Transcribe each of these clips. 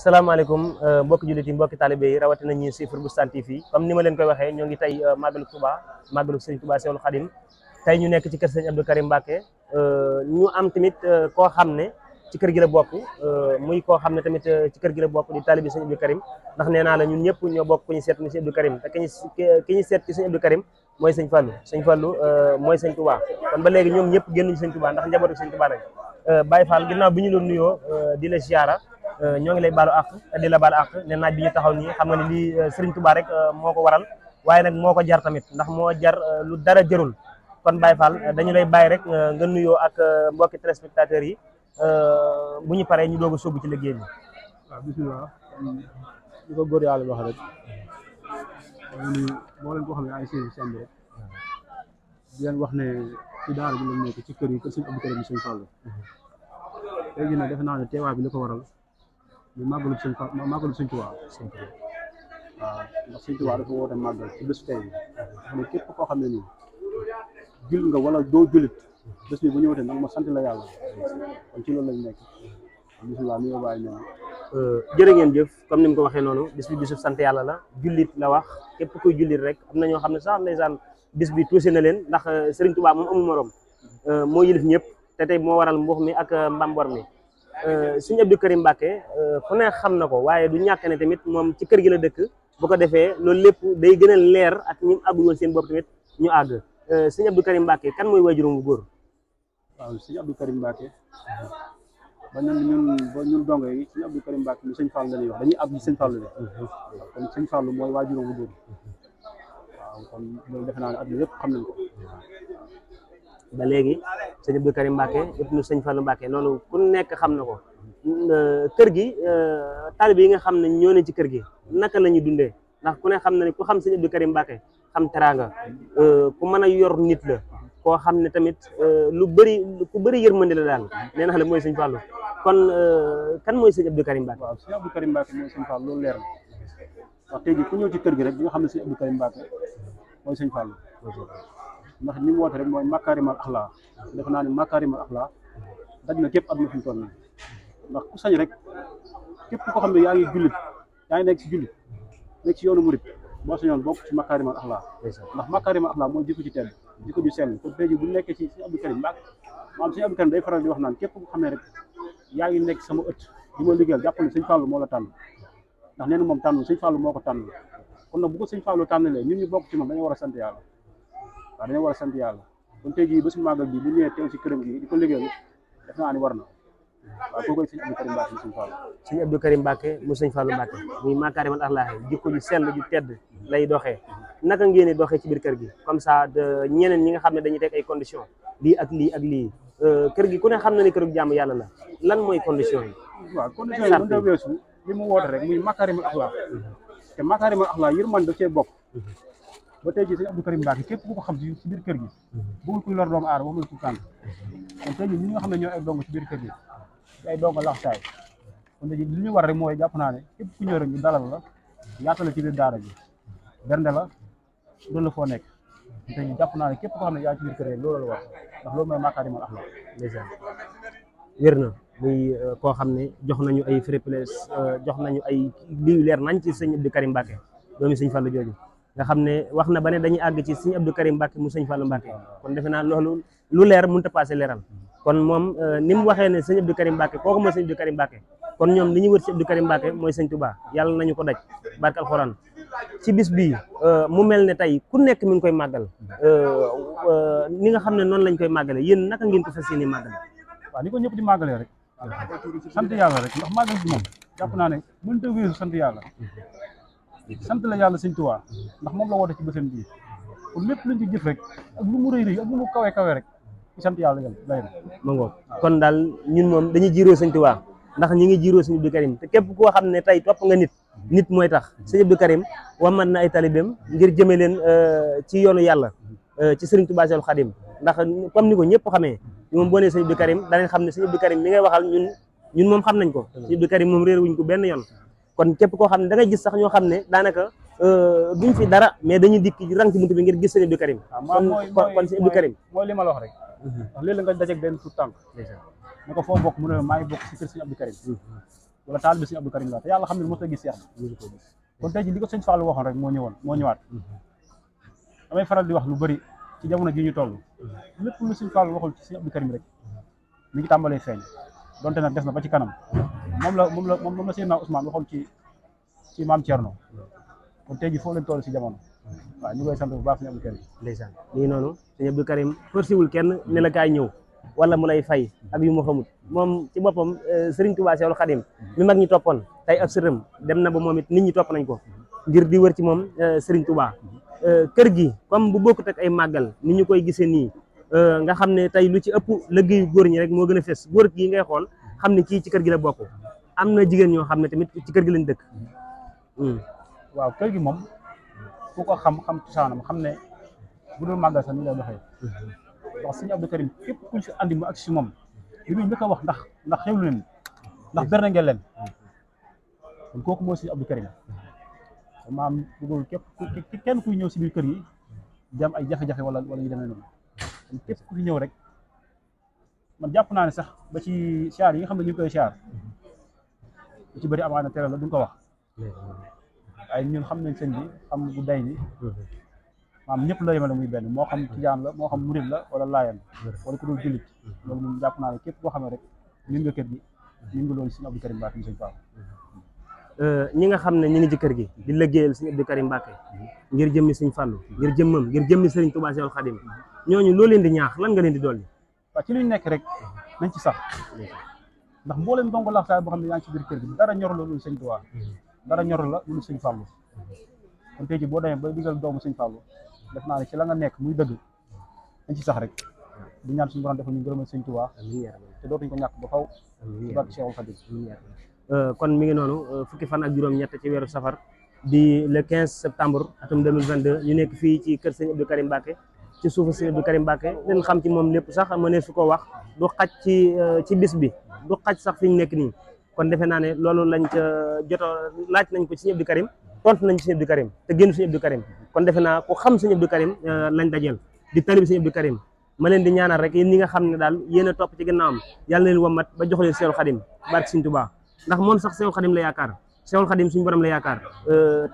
salaamaaleykum mbokki jullit yi mbokki talibé yi rawatina ñi ci Boustan TV comme ni ma leen koy waxee ñoo ngi tey màggalu Touba màggalu sëñ Touba Seexul Xadim tey ñu nekk ci kër sëñ Abdou Karim Mbacké ñu am tamit koo xam ne ci kër gi la bokk muy koo xam ne tamit ci kër gi la bokk di talibé sëñ Abdou Karim ndax nee naa la ñun ñëpp ñoo bokk ku ñu seet ni sëñ Abdou Karim te ki ñu seet ci sëñ Abdou Karim mooy sëñ Fallou mooy sëñ Touba kon ba léegi ñoom ñëpp génnuñu sëñ Touba ndax njabootu sëñ Touba lañ Baye Fall ginnaaw bi ñu la nuyoo di la ziara ñoo ngi lay baalu àq di la baalu àq ne naaj bi ñu taxaw nii xam nga ne lii Serigne Touba rek moo ko waral waaye nag moo ko jar tamit ndax moo jar lu dara jërul kon Baye Fall dañu lay bàyyi rek nga nuyoo ak mbokki téléspectateurs yi bu ñu paree ñu doog a sóobu ci liggéey bi. waaw bisimilah ñu ko góor yàlla wax rek moo leen ko xam ne ay séri semb rek di leen wax ne ci daara ji lañ nekk ci kër yi kër sëñ Abdou Karim sëñ Fallou léegi nag defe naa ne teewaay bi li ko waral ñu màggalu sëñ Touba waaw ndax sëñ Touba dafa woote màggal ci bés tey bi xam ne képp koo xam ne nii jul nga wala doo julit bés bi bu ñëwatee nag ma sant la yàlla kon ci loolu lañ nekk bisimilah mi nga bàyyi noonu jërë ngeen jëf comme ni mu ko waxee noonu bis bi bisub sant yàlla la jullit la wax képp kuy jullit rek am na ñoo xam ne sax ndeysaan bis bi tuusi na leen ndax Serigne Touba moom amul morom moo yilif ñëpp te tey moo waral mbuux mi ak mbambor mi sëñ Abdou Karim Mbacké ku ne xam na ko waaye du ñàkk ne tamit moom ci kër gi la dëkk bu ko defee loolu lépp day gën a leer ak ñi mu àggul woon seen bopp tamit ñu àgg sëñ Abdou Karim Mbacké kan mooy waajuram bu góor. waaw sëñ Abdou Karim Mbacké ba ñun dongo yi sëñ Abdou Karim Mbacké mu sëñ Fall la ñuy wax dañuy àgg ci sëñ Fall la kon sëñ Fall mooy waajuram bu góor waaw kon loolu defe naa ne àdduna yëpp xam nañ ko. ba léegi sëñ Abdou Karim Mbacké ibnu sëñ Fallou Mbacké loolu ku nekk xam na ko kër gi taalibe yi nga xam ne ñoo ne ci kër gi naka la ñuy dundee ndax ku ne xam na ne ku xam sëñ Abdou Karim Mbacké xam teraanga ku mën a yor nit la koo xam ne tamit ku bëri yërmande la daal nee na la mooy sëñ Fallou kon kan mooy sëñ Abdou Karim Mbacké. waaw sëñ Abdou Karim Mbacké mooy sëñ Fallou loolu leer na wax tey jii ku ñëw ci kër gi rek di nga xam ne sëñ Abdou Karim Mbacké mooy sëñ Fallou ndax ni mu woote rek mooy makaarimal axlaa defe naa ne makaarimal axlaa daj na képp àdduna fi mu toll nii ndax ku sañ rek képp koo xam ne yaa ngi jullit yaa ngi nekk ci jullit nekk ci yoonu murit boo sañoon bokk ci makaarimal axlaa ndax makaarimal axlaa mooy jikko ci tedd jikko ju sell kon tey jii bu nekkee ci sëñ Abdou Karim Mbacké maanaam sëñ Abdou Karim day faral di wax naan képp ku xam ne rek yaa ngi nekk sama ëtt di ma liggéeyal jàpp ne sëñ Fallou moo la tànn ndax nee na moom tànn sëñ Fallou moo ko tànn kon nag bu ko sëñ Fallou tànnalee ñun ñu bokk ci moom dañoo war a sant yàlla waaw dañoo war a sant yàlla kon tey jii ba su màggal bi bu ñëwee teew ci këram gi di ko liggéeyal def naa ni war na waaw kooku sëñ Abdou Karim Mbacké mu sëñ Fallou. sëñ Abdou Karim Mbacké mu sëñ Fallou Mbacké muy makaarimal axlaa jikko ju sell ju tedd lay doxee naka ngeen di doxee ci biir kër gi comme ça ñeneen ñi nga xam ne dañuy teg ay conditions lii ak lii ak lii kër gi ku ne xam na ni këru jàmm yàlla la lan mooy condition yi. waaw condition yi mën na weesu li mu woote rek muy makaarimal axlaa te makaarimal axlaa yërmande da cee bokk. ba tey jii sëñ Abdou Karim Mbacké képp ku ko xam ci biir kër gi bëggul kuy lor doomu aadama waxul ci tànk kon tey jii ñi nga xam ne ñoo ay dong ci biir kër gi ay dong laxsaay kon tey jii li ñu war rek mooy jàpp naa ne képp ku ñëw rek ñu dalal la yaatal la ci biir daara ji bernde la doon la foo nekk tey jii jàpp naa ne képp koo xam ne yaa ci biir kër gi loolu la war ndax loolu mooy makaarimal axlaa ndeysaan wér na muy koo xam ne jox nañu ay free place jox nañu ay lii leer nañ ci sëñ Abdou Karim Mbacké doomi sëñ Fallou jooju nga xam ne wax na ba ne dañuy àgg ci sëñ Abdou Karim Mbacké mu sëñ Fallou Mbacké kon defe naa loolu lu leer mënut a passé leeral kon moom ni mu waxee ne sëñ Abdou Karim Mbacké kooku mooy sëñ Abdou Karim Mbacké kon ñoom li ñu wër ci Abdou Karim Mbacké mooy sëñ Touba yàlla nañu ko daj barke alxuraan ci bis bii mu mel ne tey ku nekk mi ngi koy màggal ni nga xam ne noonu lañ koy màggale yéen naka ngeen ko fas yéene màggale. waaw ni ko ñëpp di màggalee rek sant yàlla rek ndax màggal bi moom jàpp naa ne mënut a weesu sant yàlla sant la yàlla sëñ Tuubaa ndax moom la woote ci bësam bii kon lépp luñ ci jëf rek ak lu mu rëy rëy ak lu mu kawe kawe rek ci sant yàlla lay ma ngoog kon daal ñun moom dañuy jiiroo sëñ Tuubaa ndax ñi ngi jiiroo sëñ Abdou Karim te képp koo xam ne tey topp nga nit mooy tax sëñ Abdou Karim wamat na ay talibem ngir jëme leen ci yoonu yàlla ci sëriñ Touba Seexul Xadim ndax comme ni ko ñëpp xamee moom boo nee sëñ Abdou Karim danañ xam ne sëñ Abdou Karim mi ngay waxal ñun moom xam nañ ko sëñ Abdou Karim moom réer wuñ ko benn yoon kon képp koo xam ne da ngay gis sax ñoo xam ne daanaka duñ fi dara mais dañuy dikk rang ci buntu bi ngir gis sëñ Abdou Karim kon sëñ Abdou Karim mooy li ma la wax rek ndax léeg-léeg nga dajeeg benn tout tànk ne ko foo bokk mu ne maa ngi bokk ci kër sëñ Abdou Karim wala taalibe sëñ Abdou Karim la te yàlla xam ne mos a gis Seex kon tey ji li ko sëñ Fallou waxoon rek moo ñëwaat damay faral di wax lu bëri ci jamono ji ñu toll lépp lu sëñ Fallou waxul ci sëñ Abdou Karim rek mi ngi tàmbalee feeñ donte nag des na ba ci kanam moom la Seydina Ousmane waxoon ci maam Thierno kon tey ji foofu leen toll si jamono waaw ñu koy sant bu baax sëñ Abdou Karim ndeysaan nii noonu sëñ Abdou Karim forcéwul kenn ne la kaay ñëw wala mu lay fay ak yu mu xamut moom ci boppam Serigne Touba Cheikhoul Khadim mi mag ñi toppoon tey ak sërëm dem na ba moom it nit ñi topp nañ ko ngir di wër ci moom Serigne Touba kër gi comme bu bokkut ak ay màggal ni ñu koy gisee nii nga xam ne tey lu ci ëpp liggéeyu góor ñi rek moo gën a fes góor gi ngay xool xam ne kii ci kër gi la bokk am na jigéen ñoo xam ne tamit ci kër gi lañ dëkk waaw kër gi moom ku ko xam cosaanam xam ne bu dul màggal sax ni lay doxee ndax sëñ Abdou Karim képp kuñ fi andi mu ak si moom li muy njëkk a wax ndax xewlu leen ndax berne ngeen leen kon kooku mooy sëñ Abdou Karim maam bëggul kenn kuy ñëw si biir kër yi dem ay jafe-jafe wala yu demee noonu kon képp ku fi ñëw rek man jàpp naa ne sax ba ci siyaar yi nga xam ne ñu ngi koy siyaar lu ci bëri amaana tere la duñ ko wax waaye ñun xam nañ sëñ bi xam bu day bi maam ñëpp la yemale muy benn moo xam tijaan la moo xam murid la wala laayan wala ku dul jullit loolu moom jàpp naa ne képp koo xam ne rek ñun nga kër gi ñun nga loolu sëñ Abdou Karim Mbacke sëñ Fall ñi nga xam ne ñi ngi ci kër gi di liggéeyal sëñ Abdou Karim Mbacke ngir jëmmi sëñ Fallu ngir jëmmam ngir jëmmi sëriñ Touba Cheikhoul Khadim ñooñu loo leen di ñaax lan nga leen di dolli waaw ci luñ nekk rek nañ ci sax ndax mbooleem ndongo laxtaay boo xam ne yaa ngi ci biir kër gi dara ñor la lu sëñ Touba dara ñor la lu sëñ Fallu kon tey ji boo demee ba digal doomu sëñ Fallu def naa ne ci la nga nekk muy dëgg dañ ci sax rek di ñaan suñu borom defal ñu gërëmal sëñ Touba te dootuñ ko ñàkk ba faw ci barke Cheikhoul Khadim kon mi ngi noonu fukki fan ak juróom-ñett ci weeru safar di le 15 septembre atum 2022 ñu nekk fii ci kër sëñ Abdou Karim Mbacke ci suufu sëñ Abdou Karim Mbacke leen xam ci moom lépp sax mënee su ko wax du xaj ci bis bi du xaj sax fi ñu nekk nii kon defe naa ne loolu lañ ca joto laaj nañ ko ci sëñ Abdou Karim tontu nañ ci sëñ Abdou Karim te génn sëñ Abdou Karim kon defe naa ku xam sëñ Abdou Karim lañ dajeel di talib sëñ Abdou Karim ma leen di ñaanal rek yéen ñi nga xam ne daal yéen a topp ci ginnaawam yàlla na leen wammat ba jox leen Cheikhoul Khadim barke sëñ Touba ndax moom sax Cheikhoul Khadim la yaakaar Cheikhoul Khadim suñu borom la yaakaar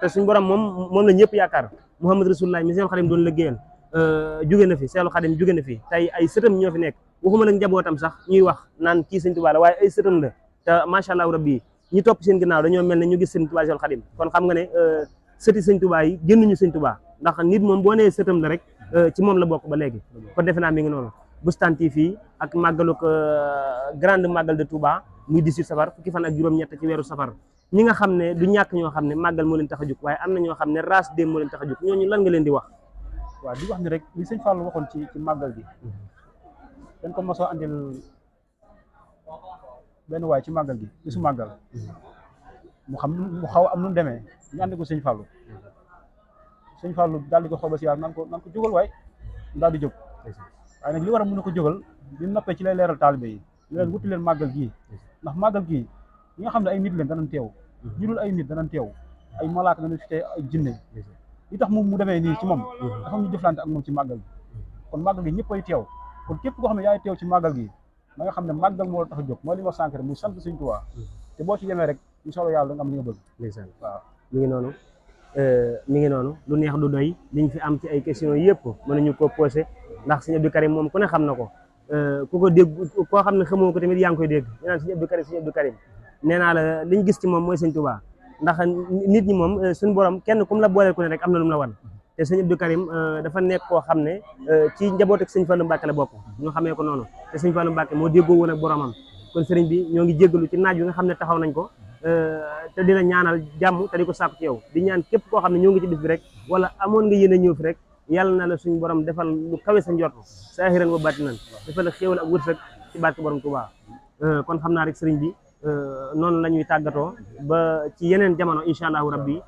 te suñu borom moom la ñëpp yaakaar Muhammad Rasulullah mi Cheikhoul Khadim doon liggéeyal jóge na fi Cheikhoul Khadim jóge na fi tey ay sëtam ñoo fi nekk waxuma la njabootam sax ñuy wax naan kii sëñ Touba la waaye ay sëtam la te macha allah rabbi ñi topp seen ginnaaw dañoo mel ne ñu gis sëñ Touba Cheikhoul Khadim kon xam nga ne sëti sëñ Touba yi génnuñu sëñ Touba ndax nit moom boo nee sëtam la rek ci moom la bokk ba léegi kon defe naa mi ngi noonu Boustan TV ak màggaluk grande màggal de Touba muy 18 safar fukki fan ak juróom-ñett ci weeru safar ñi nga xam ne du ñàkk ñoo xam ne màggal moo leen tax a jóg waaye am na ñoo xam ne race dem moo leen tax a jóg ñooñu lan nga leen di wax waaw di wax ni rek li sëñ Fallou waxoon ci màggal gi dañ ko mosoo andil benn waay ci màggal gi bisu màggal mu xaw am nu mu demee ñu andi ko sëñ Fallou daal di ko xooba si yàlla naan ko jógal waay daal di jóg waaye nag li war a mën a ko jógal bi noppee ci lay leeral taalibe yi ñu leen wuti leen màggal gii ndax màggal gii ñi nga xam ne ay nit leen danañ teew ñu dul ay nit danañ teew ay malaaka danañ fi teew ay jinne li tax moom mu demee nii ci moom dafa ñu jëflante ak moom ci màggal gi kon màggal gi ñëpp ay teew kon képp koo xam ne yaay teew ci màggal gi da nga xam ne màggal moo la tax a jóg mooy li ma sànq rek muy sant Sëñ Tuubaa te boo ci yemee rek incha allah yàlla da nga am li nga bëgg waaw mi ngi noonu lu neex du doy liñ fi am ci ay questions yëpp mënuñu ko posé ndax Sëñ Abdou Karim moom ku ne xam na ko ku ko dégg koo xam ne xamoo ko tamit yaa ngi koy dégg ñu naan Sëñ Abdou Karim nee naa la liñ gis ci moom mooy Sëñ Tuubaa ndax nit ñi moom suñu borom kenn kum la booleel ku ne rek am na lu mu la wan te Sëñ Abdou Karim dafa nekk koo xam ne ci njaboot ak Sëñ Fallu Mbàkke la bokk ñu xamee ko noonu te Sëñ Fallu Mbàkke moo déggoo woon ak boromam kon sëriñ bi ñoo ngi jéggalu ci naaj wi nga xam ne taxaw nañ ko te dina ñaanal jàmm te di ko sàkku ci yow di ñaan képp koo xam ne ñoo ngi ci bis bi rek wala amoon nga yéen a ñëw fi rek yàlla na la suñu borom defal lu kawe sa njort saahiran wa baatinan defal la xéewal ak wërsëg ci barke borom Tuubaa kon xam naa rek sëriñ bi noonu la ñuy tàggatoo ba ci yeneen jamono incha allahu rabbi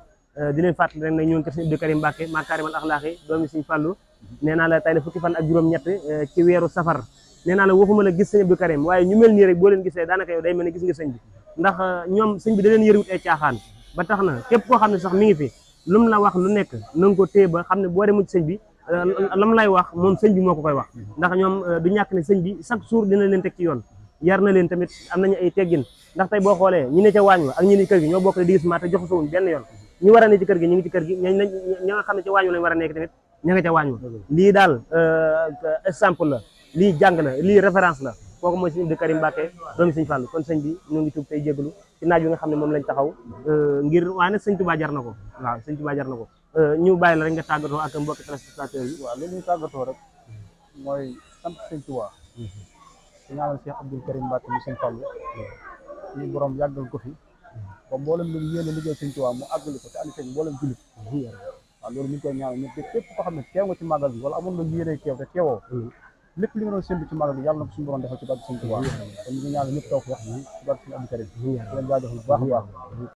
di leen fàttali rek nag ñoo ngi kër Sëñ Abdou Karim Mbàkke makaarimal axlaaqi doomi Sëñ Fallu nee naa la tey la fukki fan ak juróom-ñett ci weeru safar nee naa la waxuma la gis Sëñ Abdou Karim waaye ñu mel nii rek boo leen gisee daanaka yow day mel ne gis nga sëñ bi ndax ñoom sëñ bi da leen yëriwut ay caaxaan ba tax na képp koo xam ne sax mi ngi fi lu mu la wax lu nekk na nga ko téye ba xam ne boo demee ci sëñ bi lam lay wax moom sëñ bi moo ko koy wax ndax ñoom du ñàkk ne sëñ bi chaque jour dina leen teg ci yoon yar na leen tamit am nañu ay teggin ndax tey boo xoolee ñi ne ca waañ wa ak ñi ne ci kër gi ñoo bokk di gis maa te joxasowuñ benn yoon ñu war a ne ci kër gi ñu ngi ci kër gi ña nga xam ne ci waañ wa lañ war a nekk tamit ña nga ca waañ wa lii daal exemple la lii jàng la lii référence la kooku mooy sëñ Abdou Karim Mbacké doomi sëñ Fallou kon sëñ bi ñu ngi tuub tey jégalu ci naaj bi nga xam ne moom lañ taxaw ngir waaye nag sëñ Touba jar na ko waaw sëñ Touba jar na ko ñu bàyyi la rek nga tàggatoo ak mbokki téléspectateurs yi. waaw li ñuy tàggatoo rek mooy sant sëñ Touba di ñaanal Cheikh Abdou Karim Mbacké mi sëñ Fallou suñu borom yàggal ko fi ba mboolem lu mu yéene liggéey sëñ Touba mu àggali ko te ànd seeg mboolem jullit waaw loolu ñu ngi koy ñaanal ñëpp képp koo xam ne teew nga ci màggal bi wala amoon nga yéene teew te teewoo lépp li nga doon séntu ci màggal bi yàlla na ko suñu borom defal ci barke sëñ Touba kon ñu ngi ñaanal ñëpp taw wax ci barke sëñ Abdou Karim leen jaajëfal bu baax a baax